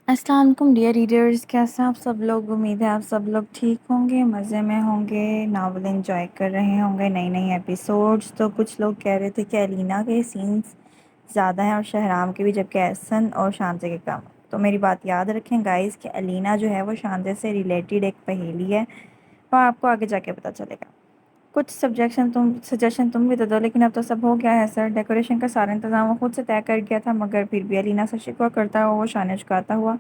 السلام علیکم dear readers, کیسے ہیں آپ سب لوگ؟ امید ہے آپ سب لوگ ٹھیک ہوں گے، مزے میں ہوں گے، ناول انجوائے کر رہے ہوں گے نئی ایپیسوڈز۔ تو کچھ لوگ کہہ رہے تھے کہ الینا کے سینز زیادہ ہیں اور شہرام کے بھی، جبکہ احسن اور شانزے کے کم۔ تو میری بات یاد رکھیں گائز کہ الینا جو ہے وہ شانزے سے ریلیٹڈ ایک پہیلی ہے، وہ آپ کو آگے جا کے پتہ چلے گا۔ کچھ سجیشن تم بھی دے دو، لیکن اب تو سب ہو گیا ہے سر۔ ڈیکوریشن کا سارا انتظام وہ خود سے طے کر گیا تھا، مگر پھر بھی الینا سے شکوہ کرتا ہوا وہ شانے چکاتا ہوا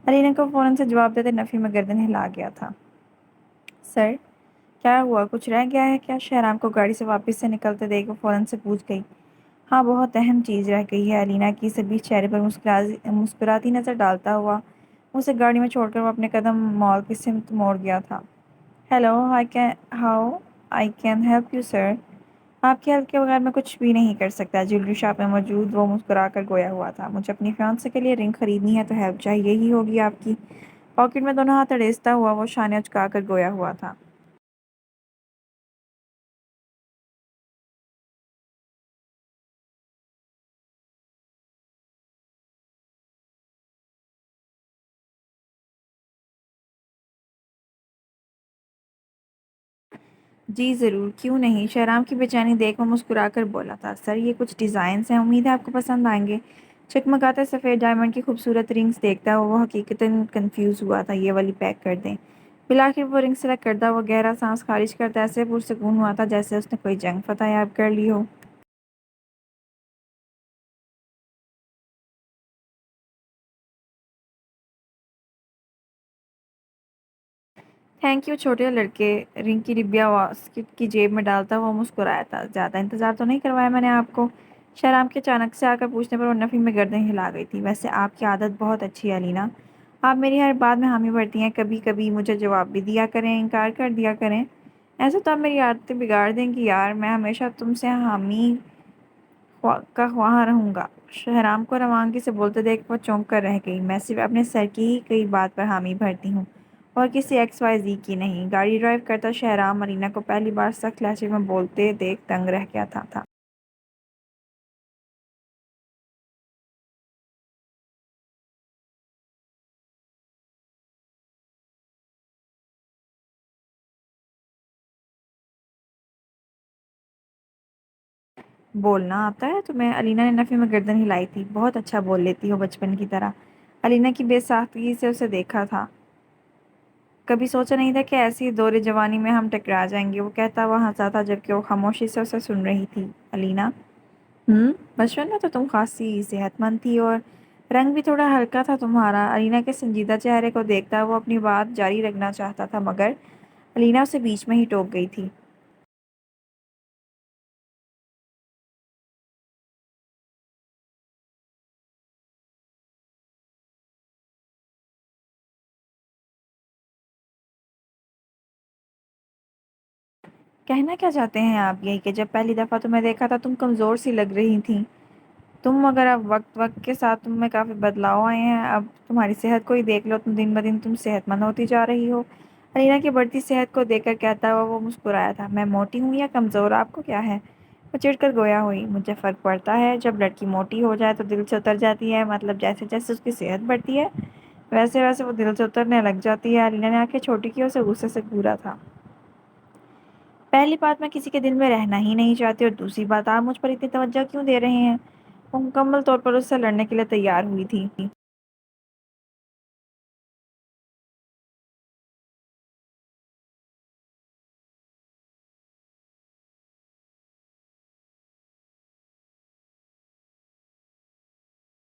الینا کو فوراً سے جواب دیتے نفی میں گردن ہلا گیا تھا۔ سر کیا ہوا؟ کچھ رہ گیا ہے کیا؟ شہرام کو گاڑی سے واپس سے نکلتے دیکھ وہ فوراً سے پوچھ گئی۔ ہاں، بہت اہم چیز رہ گئی ہے، الینا کی سبھی چہرے پر مسکراتی نظر ڈالتا ہوا اسے گاڑی میں چھوڑ کر وہ اپنے قدم مال کی سمت موڑ گیا تھا۔ How I can help you sir? آپ کی ہیلپ کے بغیر میں کچھ بھی نہیں کر سکتا۔ جیولری شاپ میں موجود وہ مسکرا کر گویا ہوا تھا۔ مجھے اپنی فیانسے کے لیے رنگ خریدنی ہے تو ہیلپ چاہیے ہی ہوگی آپ کی۔ پاکٹ میں دونوں ہاتھ اڑیستا ہوا وہ شانے اچکا کر گویا ہوا تھا۔ جی ضرور، کیوں نہیں؟ شہرام کی بے چینی دیکھ وہ مسکرا کر بولا تھا۔ سر یہ کچھ ڈیزائنز ہیں، امید ہے آپ کو پسند آئیں گے۔ چکمکاتے سفید ڈائمنڈ کی خوبصورت رنگز دیکھتا ہوا وہ حقیقتاً کنفیوز ہوا تھا۔ یہ والی پیک کر دیں۔ بالآخر وہ رنگ سلیکٹ کرتا وہ گہرا سانس خارج کرتا ایسے پرسکون ہوا تھا جیسے اس نے کوئی جنگ فتح یاب کر لی ہو۔ تھینک یو چھوٹے لڑکے، رنگ کی ڈبیا واسکٹ کی جیب میں ڈالتا ہوا مسکرایا تھا۔ زیادہ انتظار تو نہیں کروایا میں نے آپ کو؟ شہرام کے اچانک سے آ کر پوچھنے پر وہ نفی میں گردن ہلا گئی تھی۔ ویسے آپ کی عادت بہت اچھی ہے الینا، آپ میری ہر بات میں حامی بھرتی ہیں، کبھی کبھی مجھے جواب بھی دیا کریں، انکار کر دیا کریں۔ ایسے تو آپ میری عادتیں بگاڑ دیں گی یار، میں ہمیشہ تم سے حامی کا خواہاں رہوں گا۔ شہرام کو روانگی سے بولتے دیکھ وہ چونک کر رہ گئی۔ میں صرف اپنے سر کی ہی کئی بات پر حامی بھرتی ہوں اور کسی ایکس وائی زی کی نہیں۔ گاڑی ڈرائیو کرتا شہرام الینا کو پہلی بار سخت لہجے میں بولتے دیکھ دنگ رہ گیا تھا۔ بولنا آتا ہے تمہیں؟ الینا نے نفی میں گردن ہلائی تھی۔ بہت اچھا بول لیتی ہو، بچپن کی طرح۔ الینا کی بے ساختگی سے اسے دیکھا تھا۔ کبھی سوچا نہیں تھا کہ ایسی دور جوانی میں ہم ٹکرا جائیں گے، وہ کہتا وہ ہنسا تھا جبکہ وہ خاموشی سے اسے سن رہی تھی۔ الینا بچپن میں تو تم خاصی صحت مند تھی اور رنگ بھی تھوڑا ہلکا تھا تمہارا۔ الینا کے سنجیدہ چہرے کو دیکھتا وہ اپنی بات جاری رکھنا چاہتا تھا مگر الینا اسے بیچ میں ہی ٹوک گئی تھی۔ کہنا کیا چاہتے ہیں آپ؟ یہی کہ جب پہلی دفعہ تمہیں دیکھا تھا تم کمزور سی لگ رہی تھی تم، مگر اب وقت وقت کے ساتھ تم میں کافی بدلاؤ آئے ہیں۔ اب تمہاری صحت کو ہی دیکھ لو، تم دن بدن تم صحت مند ہوتی جا رہی ہو۔ الینا کی بڑھتی صحت کو دیکھ کر کہتا ہوا وہ مسکرایا تھا۔ میں موٹی ہوں یا کمزور، آپ کو کیا ہے؟ وہ چڑ کر گویا ہوئی۔ مجھے فرق پڑتا ہے، جب لڑکی موٹی ہو جائے تو دل سے اتر جاتی ہے، مطلب جیسے جیسے اس کی صحت بڑھتی ہے ویسے ویسے وہ دل سے اترنے لگ جاتی ہے۔ الینا نے آنکھیں چھوٹی کی، اسے غصے سے گھورا تھا۔ پہلی بات میں کسی کے دل میں رہنا ہی نہیں چاہتی، اور دوسری بات آپ مجھ پر اتنی توجہ کیوں دے رہے ہیں؟ وہ مکمل طور پر اس سے لڑنے کے لیے تیار ہوئی تھی۔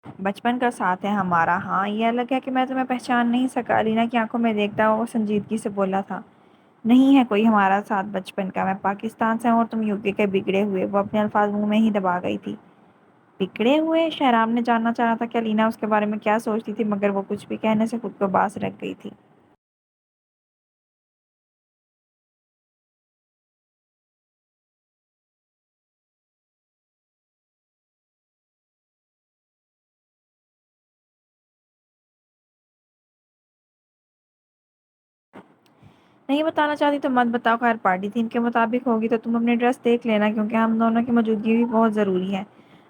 بچپن کا ساتھ ہے ہمارا، ہاں یہ الگ ہے کہ میں تمہیں پہچان نہیں سکا۔ الینا کی آنکھوں میں دیکھتا ہوا وہ سنجیدگی سے بولا تھا۔ نہیں ہے کوئی ہمارا ساتھ بچپن کا، میں پاکستان سے ہوں اور تم یو کے کے بگڑے ہوئے۔ وہ اپنے الفاظ منہ میں ہی دبا گئی تھی۔ بگڑے ہوئے؟ شہرام نے جاننا چاہا تھا کہ الینا اس کے بارے میں کیا سوچتی تھی، مگر وہ کچھ بھی کہنے سے خود کو باز رکھ گئی تھی۔ نہیں بتانا چاہتی تو مت بتاؤ، خیر پارٹی تھیم کے مطابق ہوگی تو تم اپنی ڈریس دیکھ لینا، کیونکہ ہم دونوں کی موجودگی بھی بہت ضروری ہے۔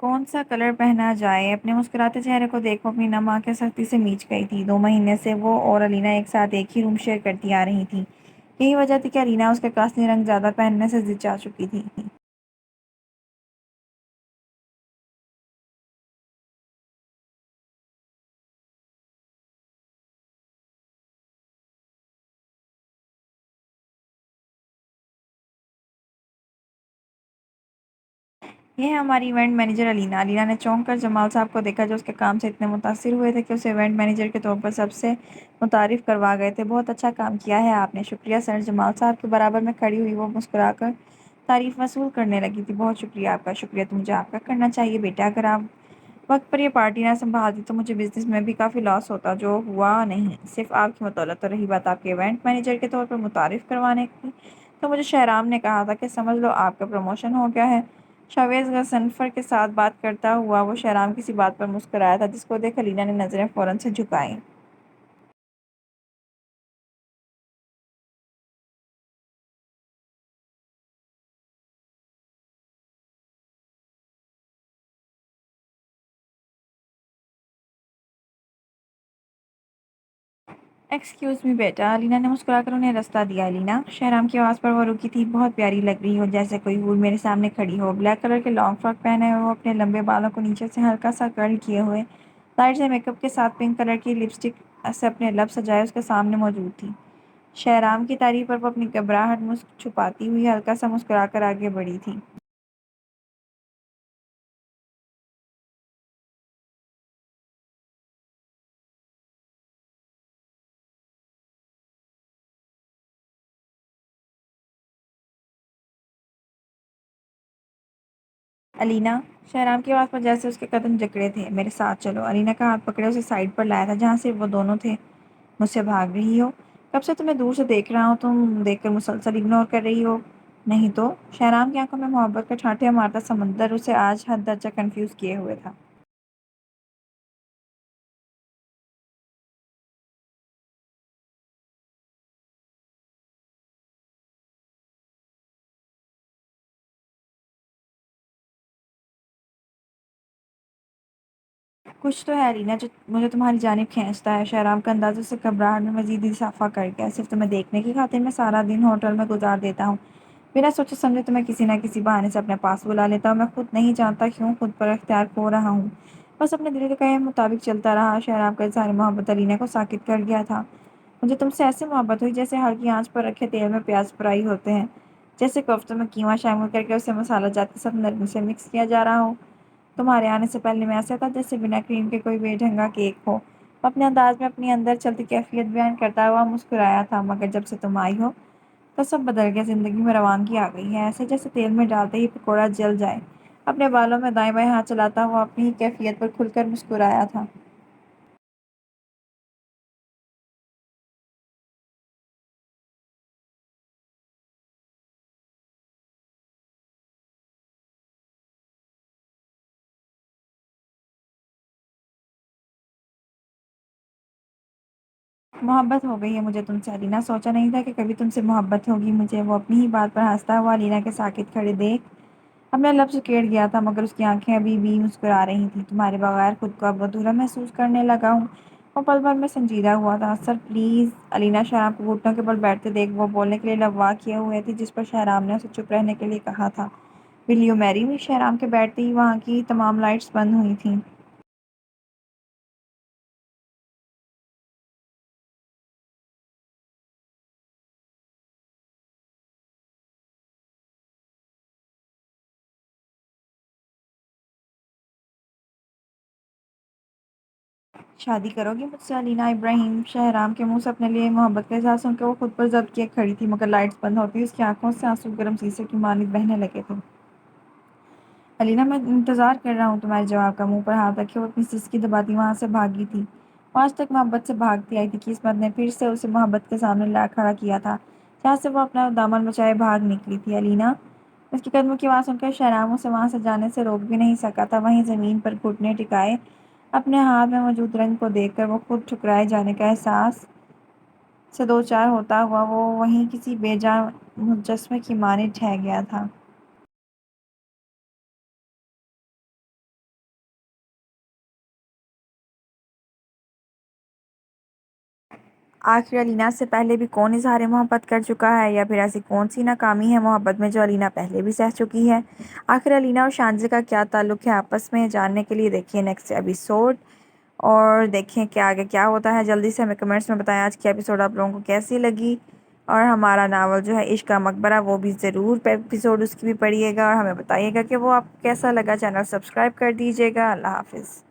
کون سا کلر پہنا جائے؟ اپنے مسکراتے چہرے کو دیکھو، اپنی نم آنکھیں سختی سے میچ گئی تھی۔ 2 مہینے سے وہ اور الینا ایک ساتھ ایک ہی روم شیئر کرتی آ رہی تھی۔ یہی وجہ تھی کہ الینا اس کے کاسنی رنگ زیادہ پہننے سے ضد چاہ چکی تھی۔ یہ ہے ہماری ایونٹ مینیجر الینا۔ الینا نے چونک کر جمال صاحب کو دیکھا، جو اس کے کام سے اتنے متاثر ہوئے تھے کہ اسے ایونٹ مینیجر کے طور پر سب سے متعارف کروا گئے تھے۔ بہت اچھا کام کیا ہے آپ نے۔ شکریہ سر۔ جمال صاحب کے برابر میں کھڑی ہوئی وہ مسکرا کر تعریف وصول کرنے لگی تھی۔ بہت شکریہ آپ کا۔ شکریہ تو مجھے آپ کا کرنا چاہیے بیٹا۔ اگر آپ وقت پر یہ پارٹی نہ سنبھالتی تو مجھے بزنس میں بھی کافی لاس ہوتا، جو ہوا نہیں۔ صرف آپ کی بدولت۔ اور رہی بات آپ کے ایونٹ مینیجر کے طور پر متعارف کروانے کی، تو مجھے شہرام نے کہا تھا کہ سمجھ لو آپ کا پروموشن ہو گیا ہے۔ شاویز غضنفر کے ساتھ بات کرتا ہوا وہ شہرام کسی بات پر مسکرایا تھا، جس کو دیکھ الینا نے نظریں فوراً سے جھکائیں۔ ایکسکیوز می بیٹا۔ الینا نے مسکرا کر انہیں رستہ دیا۔ الینا، شہرام کی آواز پر وہ رکی تھی۔ بہت پیاری لگ رہی ہو، جیسے کوئی حور میرے سامنے کھڑی ہو۔ بلیک کلر کے لانگ فراک پہنے ہوئے وہ اپنے لمبے بالوں کو نیچے سے ہلکا سا کرل کیے ہوئے، لائٹ سے میک اپ کے ساتھ پنک کلر کی لپسٹک سے اپنے لب سجائے اس کے سامنے موجود تھی۔ شہرام کی تعریف پر وہ اپنی گھبراہٹ چھپاتی ہوئی ہلکا سا مسکرا کر آگے بڑھی تھی۔ الینا، شہرام کی آواز پر جیسے اس کے قدم جکڑے تھے۔ میرے ساتھ چلو۔ الینا کا ہاتھ پکڑے اسے سائڈ پر لایا تھا، جہاں سے وہ دونوں تھے۔ مجھ سے بھاگ رہی ہو؟ کب سے تمہیں دور سے دیکھ رہا ہوں، تم دیکھ کر مسلسل اگنور کر رہی ہو۔ نہیں تو؟ شہرام کی آنکھوں میں محبت کا چھانٹے مارتا سمندر اسے آج حد درجہ کنفیوز کیے ہوئے تھا۔ کچھ تو ہے الینا جو مجھے تمہاری جانب کھینچتا ہے۔ شہرام کا انداز اسے گھبراہٹ میں مزید اضافہ کر گیا۔ صرف تمہیں دیکھنے کی خاطر میں سارا دن ہوٹل میں گزار دیتا ہوں، بنا سوچے سمجھے تمہیں کسی نہ کسی بہانے سے اپنے پاس بلا لیتا ہوں۔ میں خود نہیں جانتا کیوں خود پر اختیار کھو رہا ہوں، بس اپنے دل کے کہے مطابق چلتا رہا۔ شہرام کا اظہار محبت الینا کو ساکت کر گیا تھا۔ مجھے تم سے ایسے محبت ہوئی جیسے ہلکی آنچ پر رکھے تیل میں پیاز فرائی ہوتے ہیں، جیسے کوفتوں میں قیمہ شامل کر کے اسے مسالہ جات کے ساتھ نرمی سے مکس کیا جا رہا ہو۔ تمہارے آنے سے پہلے میں ایسا تھا جیسے بنا کریم کے کوئی بے ڈھنگا کیک ہو۔ وہ اپنے انداز میں اپنی اندر چلتی کیفیت بیان کرتا ہوا مسکرایا تھا۔ مگر جب سے تم آئی ہو تو سب بدل گیا۔ زندگی میں روانگی آ گئی ہے، ایسے جیسے تیل میں ڈالتے ہی پکوڑا جل جائے۔ اپنے بالوں میں دائیں بائیں ہاتھ چلاتا ہوا اپنی ہی کیفیت پر کھل کر مسکرایا تھا۔ محبت ہو گئی ہے مجھے تم سے الینا، سوچا نہیں تھا کہ کبھی تم سے محبت ہوگی مجھے۔ وہ اپنی ہی بات پر ہنستا ہوا الینا کے ساکت کھڑے دیکھ اپنے لب سکیڑ گیا تھا، مگر اس کی آنکھیں ابھی بھی مسکرا رہی تھیں۔ تمہارے بغیر خود کو اب ادھورا محسوس کرنے لگا ہوں۔ وہ پل بھر میں سنجیدہ ہوا تھا۔ Sir please. الینا شہرام کو گھٹنوں کے بل بیٹھتے دیکھ وہ بولنے کے لیے لبوا کیے ہوئے تھی، جس پر شہرام نے اسے چپ رہنے کے لیے کہا تھا۔ ول یو میری می؟ شہرام کے بیٹھتے ہی وہاں کی تمام لائٹس بند ہوئی تھیں۔ شادی کرو گی مجھ سے الینا ابراہیم؟ شہرام کے منہ سے اپنے لیے محبت کا اظہار سن کے وہ خود پر ضبط کیے کھڑی تھی، مگر لائٹس بند ہوتی اس کی آنکھوں سے آنسو گرم شیشے کی مانند بہنے لگے تھے۔ الینا، میں انتظار کر رہا ہوں تمہارے جواب کا۔ منہ پر ہاتھ رکھے وہ اپنی سسکی دباتی وہاں سے بھاگی تھی۔ وہ آج تک محبت سے بھاگتی آئی تھی، قسمت نے پھر سے اسے محبت کے سامنے لا کھڑا کیا تھا، جہاں سے وہ اپنا دامن بچائے بھاگ نکلی تھی۔ الینا! اس کے قدموں کی آواز سن کر شہرام اسے وہاں سے جانے سے روک بھی نہیں سکا تھا۔ وہیں زمین پر گھٹنے ٹکائے اپنے ہاتھ میں موجود رنگ کو دیکھ کر وہ خود ٹھکرائے جانے کا احساس سے دوچار ہوتا ہوا وہ وہیں کسی بے جان مجسمے کی مانند ٹھہر گیا تھا۔ آخر الینا سے پہلے بھی کون اظہار محبت کر چکا ہے، یا پھر ایسی کون سی ناکامی ہے محبت میں جو الینا پہلے بھی سہ چکی ہے؟ آخر الینا اور شانزی کا کیا تعلق ہے آپس میں؟ جاننے کے لیے دیکھیے نیکسٹ ایپیسوڈ، اور دیکھیں کہ آگے کیا ہوتا ہے۔ جلدی سے ہمیں کمنٹس میں بتائیں آج کی ایپیسوڈ آپ لوگوں کو کیسی لگی، اور ہمارا ناول جو ہے عشق کا مقبرہ وہ بھی ضرور ایپیسوڈ اس کی بھی پڑھیے گا، اور ہمیں بتائیے گا کہ وہ آپ کو کیسا لگا۔ چینل سبسکرائب کر دیجیے گا۔ اللہ حافظ۔